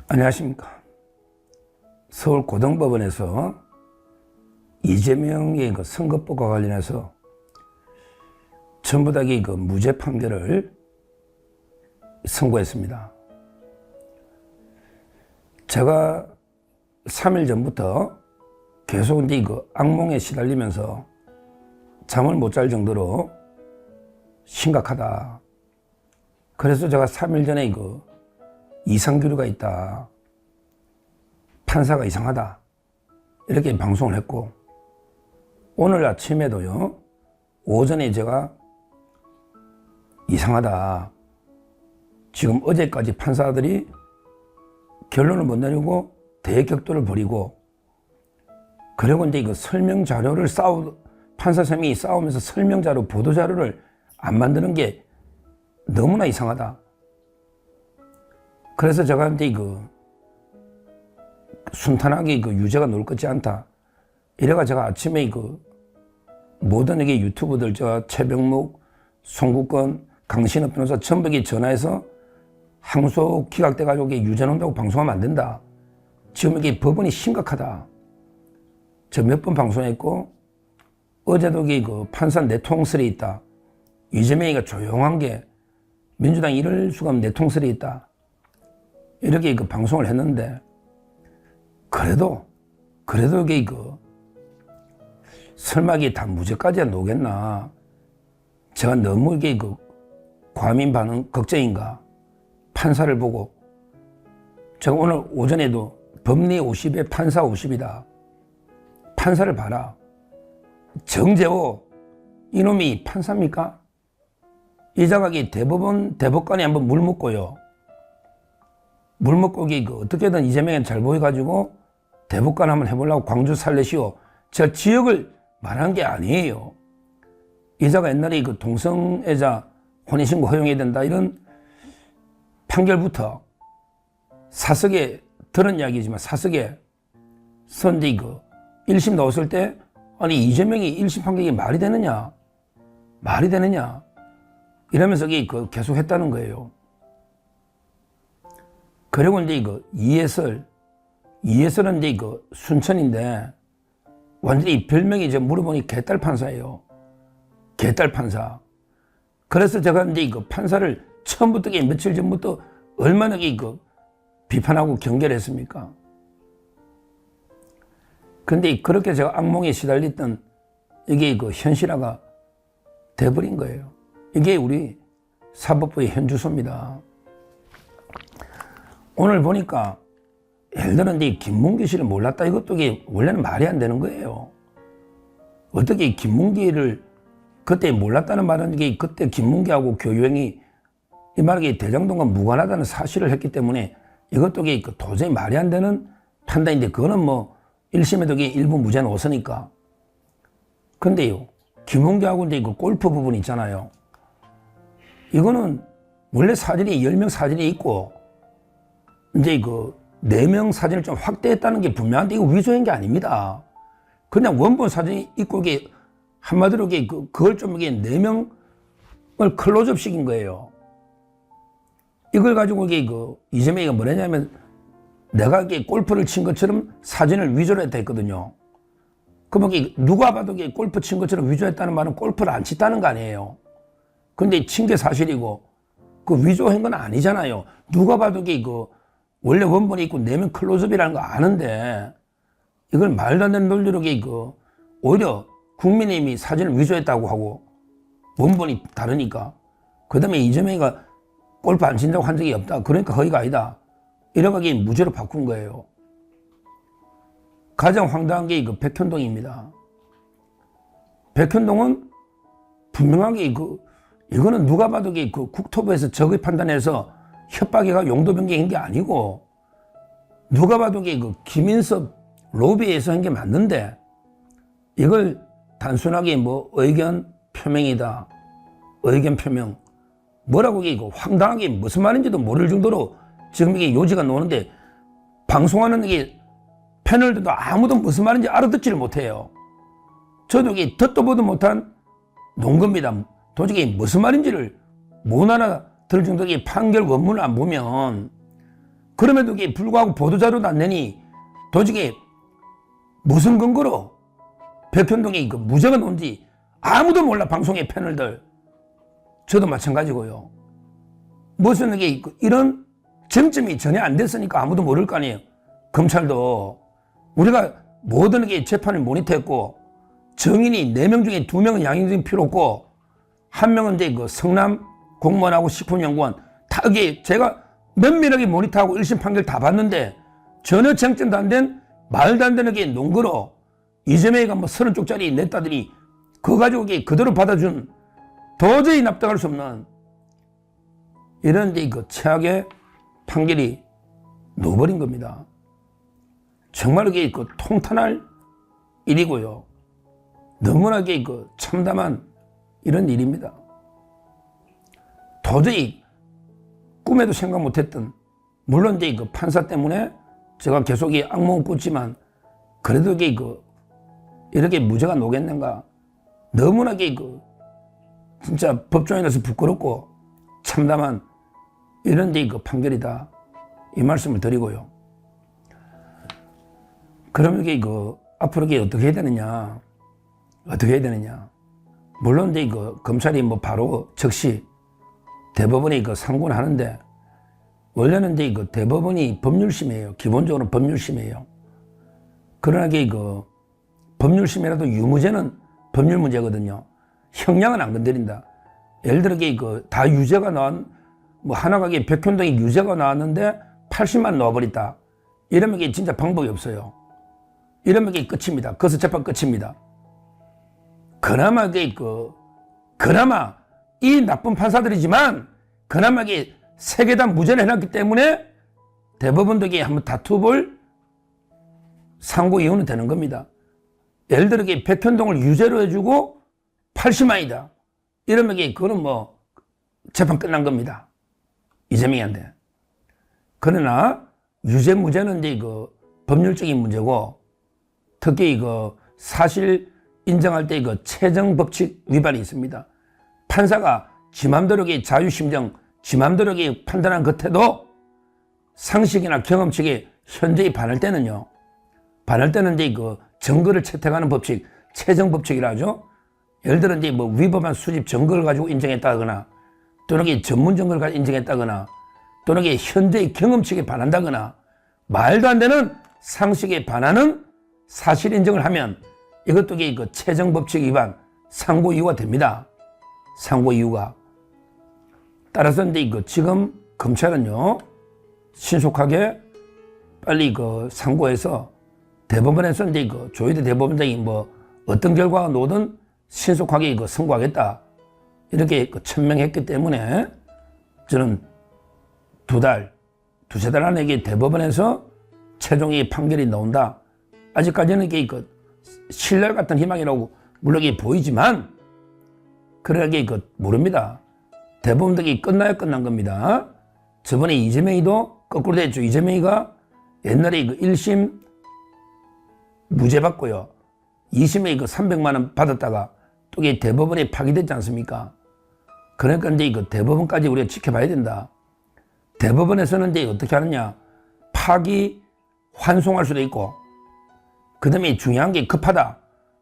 안녕하십니까. 서울고등법원에서 이재명의 선거법과 관련해서 전부 다 무죄 판결을 선고했습니다. 제가 3일 전부터 계속 악몽에 시달리면서 잠을 못 잘 정도로 심각하다. 그래서 제가 3일 전에 이상기류가 있다. 판사가 이상하다. 이렇게 방송을 했고, 오늘 아침에도요, 오전에 제가 이상하다. 지금 어제까지 판사들이 결론을 못 내리고 대격돌을 벌이고, 그리고 이제 설명 자료를 판사 3명이 싸우면서 설명 자료, 보도 자료를 안 만드는 게 너무나 이상하다. 그래서 제가 이제 순탄하게 유죄가 나올 것이 않다. 이래가 제가 아침에 모든 유튜브들, 최병묵, 송국건, 강신업 변호사 전부 전화해서 항소 기각돼가지고 유죄 나온다고 방송하면 안 된다. 지금 법원이 심각하다. 저 몇 번 방송했고, 어제도 판사 내통설이 있다. 이재명이가 조용한 게 민주당이 이럴 수가 없는 내통설이 있다. 이렇게 방송을 했는데, 그래도 설마 다 무죄까지 나오겠나. 제가 너무 과민 반응 걱정인가. 판사를 보고, 제가 오늘 오전에도 법리 50에 판사 50이다. 판사를 봐라. 정재호, 이놈이 판사입니까? 이 자각이 대법관에 한번 물 먹고요. 물 먹고 어떻게든 이재명이 잘 보여가지고 대법관 한번 해보려고 광주 살래시오. 제가 지역을 말한 게 아니에요. 이자가 옛날에 동성애자 혼인신고 허용해야 된다 이런 판결부터 사석에 들은 이야기지만 사석에 선지 1심 나왔을 때 아니 이재명이 1심 판결이 말이 되느냐 이러면서 계속 했다는 거예요. 그리고 이제 이해설은 이제 순천인데 완전히 별명이 물어보니 개딸 판사예요. 개딸 판사. 그래서 제가 이제 판사를 처음부터 며칠 전부터 얼마나 비판하고 경계를 했습니까? 근데 그렇게 제가 악몽에 시달렸던 이게 현실화가 돼버린 거예요. 이게 우리 사법부의 현주소입니다. 오늘 보니까 예를 들어 김문기 씨를 몰랐다. 이것도 원래는 말이 안 되는 거예요. 어떻게 김문기를 그때 몰랐다는 말은 그때 김문기하고 교육행위 이 말이 대장동과 무관하다는 사실을 했기 때문에 이것도 도저히 말이 안 되는 판단인데 그거는 1심에도 일부 무죄 나왔으니까. 근데요, 김문기하고 이제 골프 부분 있잖아요. 이거는 원래 사진이 10명 사진이 있고 이제 4명 사진을 좀 확대했다는 게 분명한데 이거 위조한 게 아닙니다. 그냥 원본 사진이 있고 이게 한마디로 그걸 좀 4명을 클로즈업 시킨 거예요. 이걸 가지고 이재명이가 뭐랬냐면 내가 골프를 친 것처럼 사진을 위조를 했다 했거든요. 그러면 누가 봐도 골프 친 것처럼 위조했다는 말은 골프를 안 쳤다는 거 아니에요. 근데 친 게 사실이고 위조한 건 아니잖아요. 누가 봐도 원래 원본이 있고 4명 클로즈업이라는 거 아는데 이걸 말도 안 되는 논리로 오히려 국민의힘이 사진을 위조했다고 하고 원본이 다르니까 그 다음에 이재명이가 골프 안 친다고 한 적이 없다. 그러니까 허위가 아니다. 이러가게 무죄로 바꾼 거예요. 가장 황당한 게 백현동입니다. 백현동은 분명하게 이거는 누가 봐도 국토부에서 적의 판단해서 협박해가 용도 변경한 게 아니고 누가 봐도 김인섭 로비에서 한 게 맞는데 이걸 단순하게 의견 표명이다. 의견 표명. 뭐라고 황당하게 무슨 말인지도 모를 정도로 지금 요지가 나오는데 방송하는 패널들도 아무도 무슨 말인지 알아듣지를 못해요. 저도 듣도 보도 못한 농구입니다. 도저히 무슨 말인지를 못 알아들 정도의 판결 원문을 안 보면 그럼에도 불구하고 보도자료도 안 내니 도저히 무슨 근거로 백현동이 그 무죄가 나온지 아무도 몰라. 방송의 패널들. 저도 마찬가지고요. 무슨 이런 쟁점이 전혀 안 됐으니까 아무도 모를 거 아니에요. 검찰도 우리가 모든 재판을 모니터했고 정인이 4명 중에 2명은 양형이 필요 없고 1명은 이제 그 성남 공무원하고 식품연구원 다 이게 제가 면밀하게 모니터하고 1심 판결 다 봤는데 전혀 쟁점도 안 된 말도 안 되는 게 논거로 이재명이가 뭐 30쪽짜리 냈다더니 그거 가지고 그대로 받아준 도저히 납득할 수 없는 이런 그 최악의 판결이 넣어버린 겁니다. 정말 그 통탄할 일이고요. 너무나 그 참담한 이런 일입니다. 도저히 꿈에도 생각 못했던, 물론 이제 그 판사 때문에 제가 계속 악몽을 꿨지만 그래도 이렇게 무죄가 나오겠는가. 너무나 진짜 법조인으로서 부끄럽고 참담한 이런 그 판결이다. 이 말씀을 드리고요. 그럼 앞으로 어떻게 해야 되느냐. 어떻게 해야 되느냐. 물론 이제 검찰이 뭐 바로 즉시 대법원이 상고를 하는데 원래는 이제 대법원이 법률심이에요. 기본적으로 법률심이에요. 그러나 법률심이라도 유무죄는 법률 문제거든요. 형량은 안 건드린다. 예를 들어 다 유죄가 나온 뭐 하나가 백현동이 유죄가 나왔는데 80만 넣어버렸다. 이러면 진짜 방법이 없어요. 이러면 끝입니다. 거기서 재판 끝입니다. 그나마 그나마 이 나쁜 판사들이지만 그나마 세 개 다 무죄를 해놨기 때문에 대법원도 한번 다투볼 상고 이유는 되는 겁니다. 예를 들어 백현동을 유죄로 해주고 80만이다. 이러면 그거는 뭐 재판 끝난 겁니다. 이재명이한테. 그러나 유죄 무죄는 이제 법률적인 문제고 특히 사실 인정할 때 최정 법칙 위반이 있습니다. 판사가 지 맘대로 자유심정, 지 맘대로 판단한 겉에도 상식이나 경험칙에 현저히 반할 때는요. 반할 때는 이제 증거를 채택하는 법칙, 최정 법칙이라 하죠. 예를 들어 이제 뭐 위법한 수집 증거를 가지고 인정했다거나 또는 전문 증거를 가지고 인정했다거나 또는 현재의 경험칙에 반한다거나 말도 안 되는 상식에 반하는 사실 인정을 하면 이것도 최정 법칙 위반 상고 이유가 됩니다. 상고 이유가. 따라서 이제 지금 검찰은요 신속하게 빨리 상고해서 대법원에서 이제 조희대 대법원장이 뭐 어떤 결과가 나오든 신속하게 선고하겠다 이렇게 천명했기 때문에 저는 두세 달 안에 대법원에서 최종의 판결이 나온다. 아직까지는 신랄 같은 희망이라고 물론 보이지만 그러게 모릅니다. 대법원이 끝나야 끝난 겁니다. 저번에 이재명이도 거꾸로 됐죠. 이재명이가 옛날에 1심 무죄 받고요. 2심에 300만 원 받았다가 또 대법원에 파기됐지 않습니까? 그러니까 이제 대법원까지 우리가 지켜봐야 된다. 대법원에서는 이제 어떻게 하느냐. 파기 환송할 수도 있고 그 다음에 중요한 게 급하다.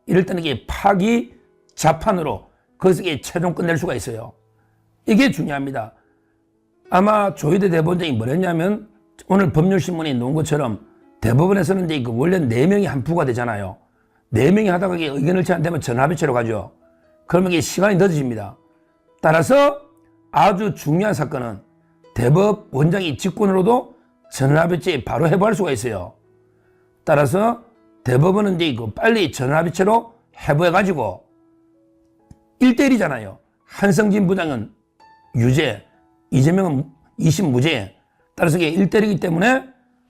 이럴 때는 파기 자판으로 거기서 최종 끝낼 수가 있어요. 이게 중요합니다. 아마 조희대 대법원장이 뭐랬냐면 오늘 법률신문에 놓은 것처럼 대법원에서는 이제 원래 4명이 한 부가 되잖아요. 4명이 하다가 의견을 제안 되면 전합의체로 가죠. 그러면 시간이 늦어집니다. 따라서 아주 중요한 사건은 대법원장이 직권으로도 전합의체 바로 해부할 수가 있어요. 따라서 대법원은 이제 빨리 전합의체로 해부해가지고 1대1이잖아요. 한성진 부장은 유죄, 이재명은 2심 무죄. 따라서 이게 1대1이기 때문에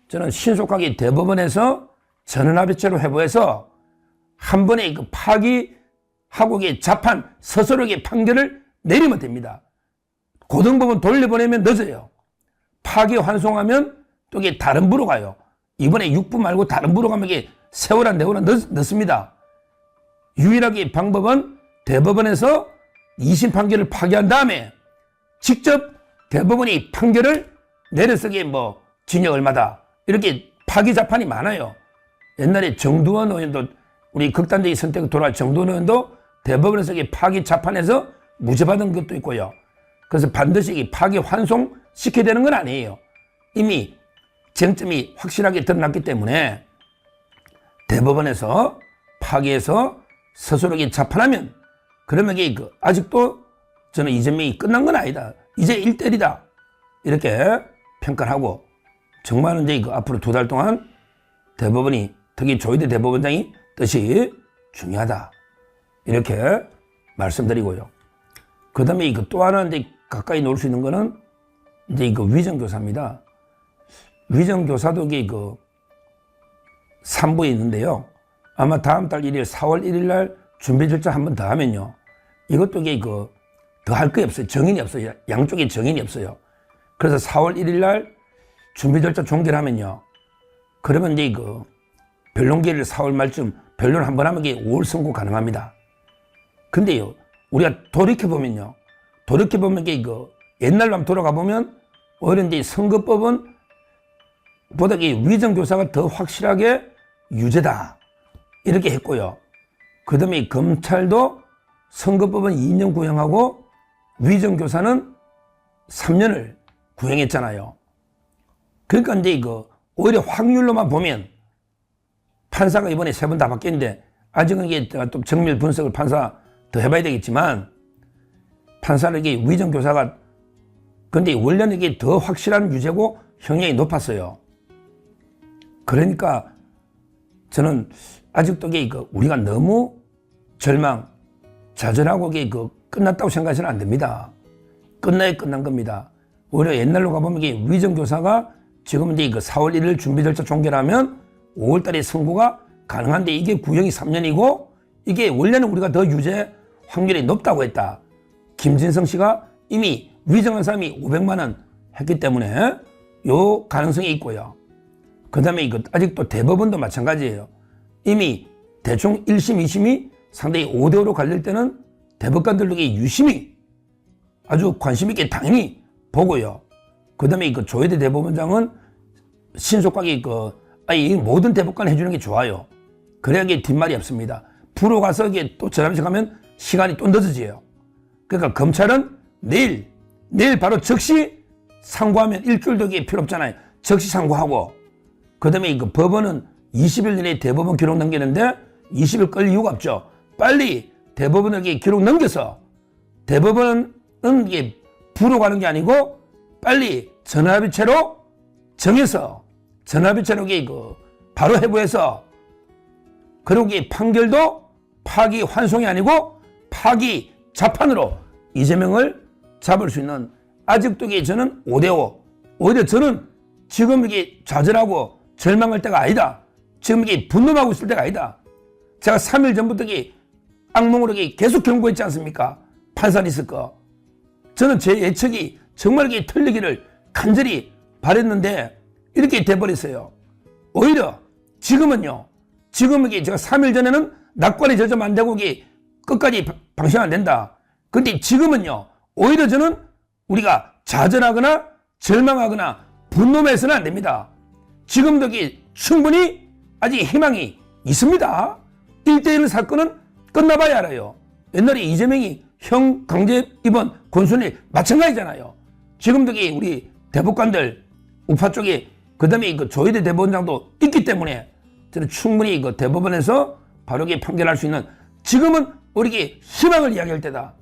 저는 신속하게 대법원에서 전원합의체로 해부해서 한 번에 파기하고 자판 스스로에게 판결을 내리면 됩니다. 고등법원 돌려보내면 늦어요. 파기 환송하면 또 이게 다른 부로 가요. 이번에 6부 말고 다른 부로 가면 이게 세월아 내월아 늦습니다. 유일하게 방법은 대법원에서 2심 판결을 파기한 다음에 직접 대법원이 판결을 내려서 뭐 징역 얼마다. 이렇게 파기 재판이 많아요. 옛날에 정두원 의원도 우리 극단적인 선택을 돌아갈 정두원 의원도 대법원에서 파기 재판에서 무죄 받은 것도 있고요. 그래서 반드시 파기 환송시켜야 되는 건 아니에요. 이미 쟁점이 확실하게 드러났기 때문에 대법원에서 파기해서 스스로에게 재판하면 그러면 이게 아직도 저는 이재명이 끝난 건 아니다. 이제 1대1이다. 이렇게 평가를 하고 정말은 이제 앞으로 2달 동안 대법원이 특히 조희대 대법원장이 뜻이 중요하다. 이렇게 말씀드리고요. 그 다음에 또 하나 이제 가까이 놓을 수 있는 거는 이제 위정교사입니다. 위정교사도 이게 3부에 있는데요. 아마 다음 달 1일 4월 1일 날 준비 절차 한 번 더 하면요. 이것도 이게 더 할 게 없어요. 정인이 없어요. 양쪽에 정인이 없어요. 그래서 4월 1일 날 준비 절차 종결 하면요. 그러면 이제 변론기일을 4월 말쯤 변론 한 번 하면 이게 5월 선고 가능합니다. 근데요. 우리가 돌이켜보면요. 이게 옛날로 한번 돌아가 보면 오히려 이제 선거법은 보다 위정교사가 더 확실하게 유죄다. 이렇게 했고요. 그 다음에 검찰도 선거법은 2년 구형하고 위정교사는 3년을 구형했잖아요. 그러니까 이제 오히려 확률로만 보면 판사가 이번에 3번 다 바뀌었는데 아직은 이게 또 정밀 분석을 판사 더 해봐야 되겠지만 판사는 이게 위정교사가 근데 원래는 이게 더 확실한 유죄고 형량이 높았어요. 그러니까 저는 아직도 이게 우리가 너무 좌절하고 이게 끝났다고 생각해서는 안 됩니다. 끝나야 끝난 겁니다. 오히려 옛날로 가보면 이게 위정교사가 지금 이제 4월 1일 준비 절차 종결하면 5월 달에 선고가 가능한데 이게 구형이 3년이고 이게 원래는 우리가 더 유죄 확률이 높다고 했다. 김진성 씨가 이미 위정한 사람이 500만 원 했기 때문에 요 가능성이 있고요. 그 다음에 아직도 대법원도 마찬가지예요. 이미 대충 1심, 2심이 상당히 5대5로 갈릴 때는 대법관들도 유심히 아주 관심 있게 당연히 보고요. 그 다음에 조희대 대법원장은 신속하게 이 모든 대법관 해주는 게 좋아요. 그래야 이게 뒷말이 없습니다. 부로 가서 이게 또 저람식 하면 시간이 또 늦어져요. 그러니까 검찰은 내일 바로 즉시 상고하면 일주일도 필요 없잖아요. 즉시 상고하고 그 다음에 법원은 20일 내에 대법원 기록 넘기는데 20일 끌 이유가 없죠. 빨리 대법원에게 기록 넘겨서 대법원은 이게 부로 가는 게 아니고 빨리 전화합의체로 정해서 전화합의체로 바로 해부해서 그리고 판결도 파기 환송이 아니고 파기 재판으로 이재명을 잡을 수 있는 아직도 저는 5대5 오히려 저는 지금 이게 좌절하고 절망할 때가 아니다. 지금 이게 분노하고 있을 때가 아니다. 제가 3일 전부터 악몽으로 계속 경고했지 않습니까? 판사는 있을 거. 저는 제 예측이 정말 틀리기를 간절히 바랬는데 이렇게 돼버렸어요. 오히려 지금은요. 지금 이게 제가 3일 전에는 낙관에 젖으면 안 되고 끝까지 방심 안 된다. 근데 지금은요. 오히려 저는 우리가 좌절하거나 절망하거나 분노해서는 안 됩니다. 지금도 충분히 아직 희망이 있습니다. 1대1 사건은 끝나봐야 알아요. 옛날에 이재명이 형 강제 입원 권순일 마찬가지잖아요. 지금도 우리 대법관들 우파 쪽에 그 다음에 조희대 대법원장도 있기 때문에 저는 충분히 대법원에서 바르게 판결할 수 있는 지금은 우리에게 희망을 이야기할 때다.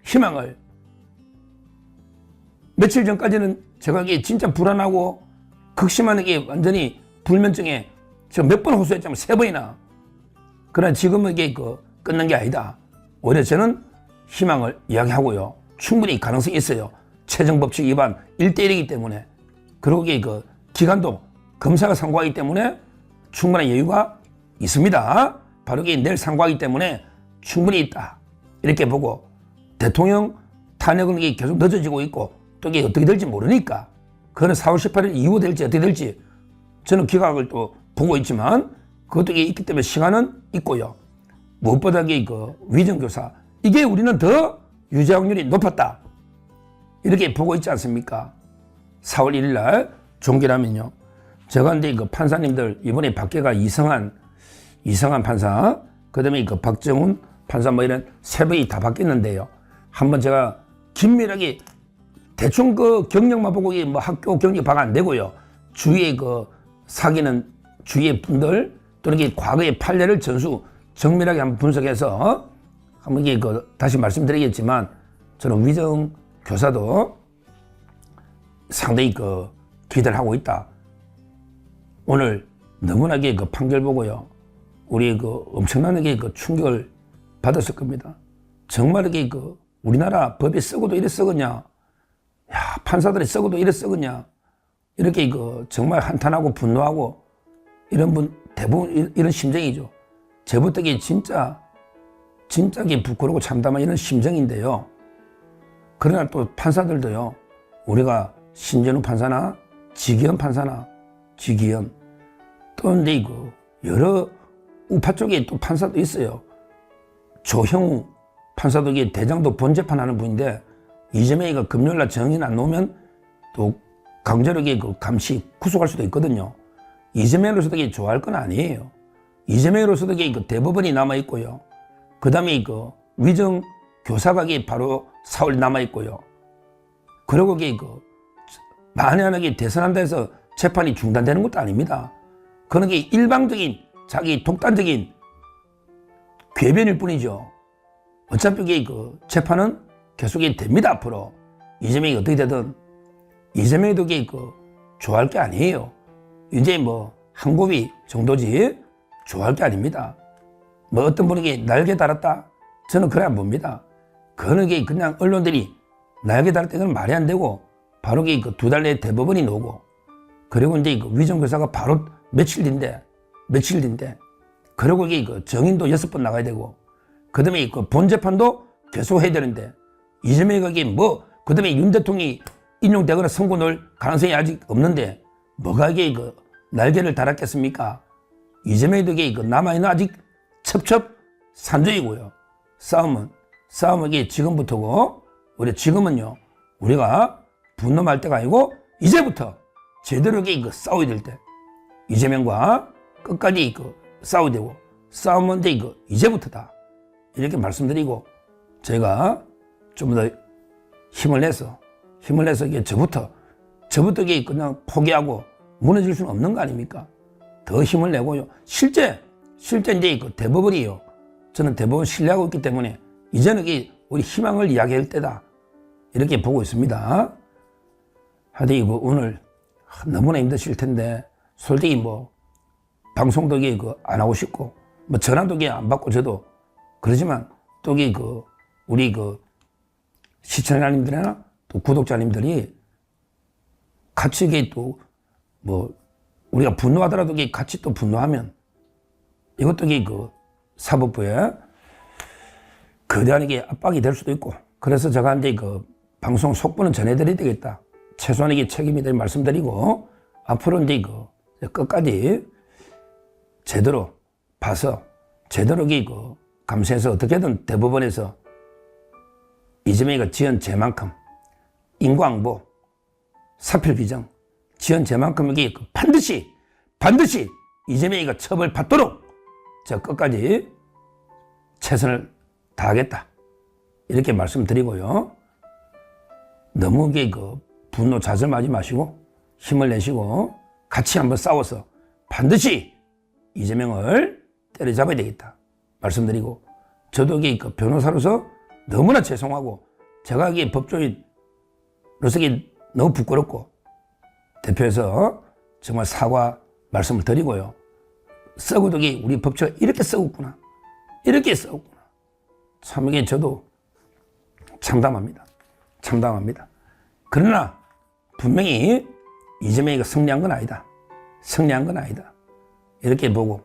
희망을. 며칠 전까지는 제가 진짜 불안하고 극심한 완전히 불면증에 제가 몇 번 호소했지만 3번이나. 그러나 지금은 끝난 게 아니다. 오히려 저는 희망을 이야기하고요. 충분히 가능성이 있어요. 최정법칙 위반 1대1이기 때문에. 그리고 기간도 검사가 상고하기 때문에 충분한 여유가 있습니다. 바로 내일 상고하기 때문에 충분히 있다. 이렇게 보고 대통령 탄핵은 계속 늦어지고 있고 또 이게 어떻게 될지 모르니까 그거는 4월 18일 이후 될지 어떻게 될지 저는 기각을 또 보고 있지만 그것도 있기 때문에 시간은 있고요. 무엇보다 위정교사 이게 우리는 더 유죄 확률이 높았다. 이렇게 보고 있지 않습니까? 4월 1일 날 종결하면요. 제가 근데 그 판사님들 이번에 밖에가 이성한 판사, 그다음에 그 박정훈 판사 뭐 이런 세 분이 다 바뀌었는데요. 한번 제가 긴밀하게 대충 그 경력만 보고 뭐 학교 경력 파악 안 되고요. 주위에 그 사귀는 주위의 분들 또는 이게 과거의 판례를 전수 정밀하게 한번 분석해서 한번 이게 그 다시 말씀드리겠지만 저는 위정 교사도 상당히 그 기대를 하고 있다. 오늘 너무나게 그 판결 보고요. 우리 그 엄청나게 그 충격을 받았을 겁니다. 정말 이게 그 우리나라 법이 썩어도 이래 썩었냐? 야, 판사들이 썩어도 이래 썩었냐? 이렇게 그 정말 한탄하고 분노하고 이런 분 대부분 이런 심정이죠. 제부터기 진짜게 부끄러고 참담한 이런 심정인데요. 그러나 또 판사들도요. 우리가 신전우 판사나 지기현 판사나 지기현 또 근데 그 여러 우파 쪽에 또 판사도 있어요. 조형우 판사도 이게 대장도 본재판하는 분인데 이재명이가 금요일날 정인 안 놓으면 또 강제로 그 감시 구속할 수도 있거든요. 이재명으로서도 이게 좋아할 건 아니에요. 이재명으로서도 이게 그 대법원이 남아 있고요. 그 다음에 그 위정 교사가 바로 4월 남아 있고요. 그리고 이게 그 만약에 대선한다 해서 재판이 중단되는 것도 아닙니다. 그런 게 일방적인 자기 독단적인 궤변일 뿐이죠. 어차피 이게 그 재판은 계속이 됩니다. 앞으로 이재명이 어떻게 되든 이재명도 이게 그 좋아할 게 아니에요. 이제 뭐 한 고비 정도지 좋아할 게 아닙니다. 뭐 어떤 분에게 날개 달았다? 저는 그래 안 봅니다. 그런 게 그냥 언론들이 날개 달았다 이건 말이 안 되고 바로 그 두 달 내에 대법원이 나오고 그리고 이제 그 위정교사가 바로 며칠 뒤인데 그리고 이게 그 정인도 6번 나가야 되고 그 다음에 그 본재판도 계속 해야 되는데 이재명이 이게 뭐 그 다음에 윤 대통령이 인용되거나 선고 넣을 가능성이 아직 없는데 뭐가 이게 그 날개를 달았겠습니까? 이재명도 이게 그 남아있는 아직 첩첩산중이고요. 싸움은 이게 지금부터고 지금은요 우리가 분노할 때가 아니고 이제부터 제대로 이게 그 싸워야 될 때 이재명과 끝까지 그 싸워야 되고 싸우면 이제 이제부터다 이렇게 말씀드리고 제가 좀 더 힘을 내서 이게 저부터 이게 그냥 포기하고 무너질 수는 없는 거 아닙니까? 더 힘을 내고요. 실제 이제 그 대법원이요. 저는 대법원 신뢰하고 있기 때문에 이제는 우리 희망을 이야기할 때다. 이렇게 보고 있습니다. 하여튼 이거 오늘 너무나 힘드실 텐데 솔직히 뭐 방송도 안 하고 싶고 뭐 전화도 안 받고 저도 그러지만 또 우리 시청자님들이나 또 구독자님들이 같이 또 뭐 우리가 분노하더라도 같이 또 분노하면 이것도 사법부에 거대한 압박이 될 수도 있고 그래서 제가 이제 방송 속보는 전해드려야 되겠다. 최소한 책임이 될 말씀드리고 앞으로 이제 끝까지 제대로 봐서 제대로 감시해서 어떻게든 대법원에서 이재명이가 지은 죄만큼 인과응보, 사필 규정 지은 죄만큼 반드시 이재명이가 처벌받도록 제가 끝까지 최선을 다하겠다 이렇게 말씀드리고요. 너무 분노 좌절하지 마시고 힘을 내시고 같이 한번 싸워서 반드시 이재명을 때려잡아야 되겠다 말씀드리고 저도 변호사로서 너무나 죄송하고 제가 법조인으로서 너무 부끄럽고 대표해서 정말 사과 말씀을 드리고요. 썩어도 우리 법조가 이렇게 썩었구나. 참 이게 저도 참담합니다. 그러나 분명히 이재명이가 승리한 건 아니다. 이렇게 보고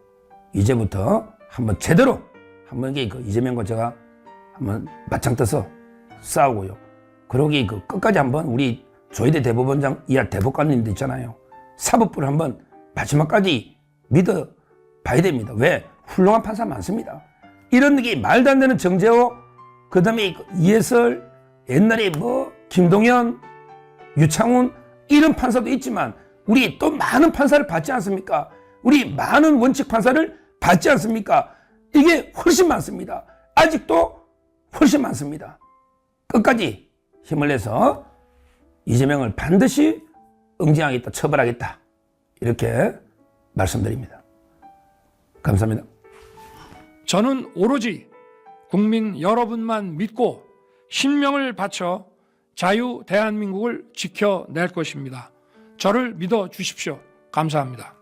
이제부터 한번 제대로 한번 이재명과 제가 한번 맞짱 떠서 싸우고요. 그러고 끝까지 한번 우리 조희대 대법원장 이하 대법관님들 있잖아요. 사법부를 한번 마지막까지 믿어 봐야 됩니다. 왜? 훌륭한 판사 많습니다. 이런 말도 안 되는 정재호, 그 다음에 이해설, 옛날에 김동연, 유창훈 이런 판사도 있지만 우리 또 많은 판사를 받지 않습니까? 우리 많은 원칙 판사를 받지 않습니까? 이게 훨씬 많습니다. 아직도 훨씬 많습니다. 끝까지 힘을 내서 이재명을 반드시 응징하겠다, 처벌하겠다, 이렇게 말씀드립니다. 감사합니다. 저는 오로지 국민 여러분만 믿고 신명을 바쳐 자유 대한민국을 지켜낼 것입니다. 저를 믿어 주십시오. 감사합니다.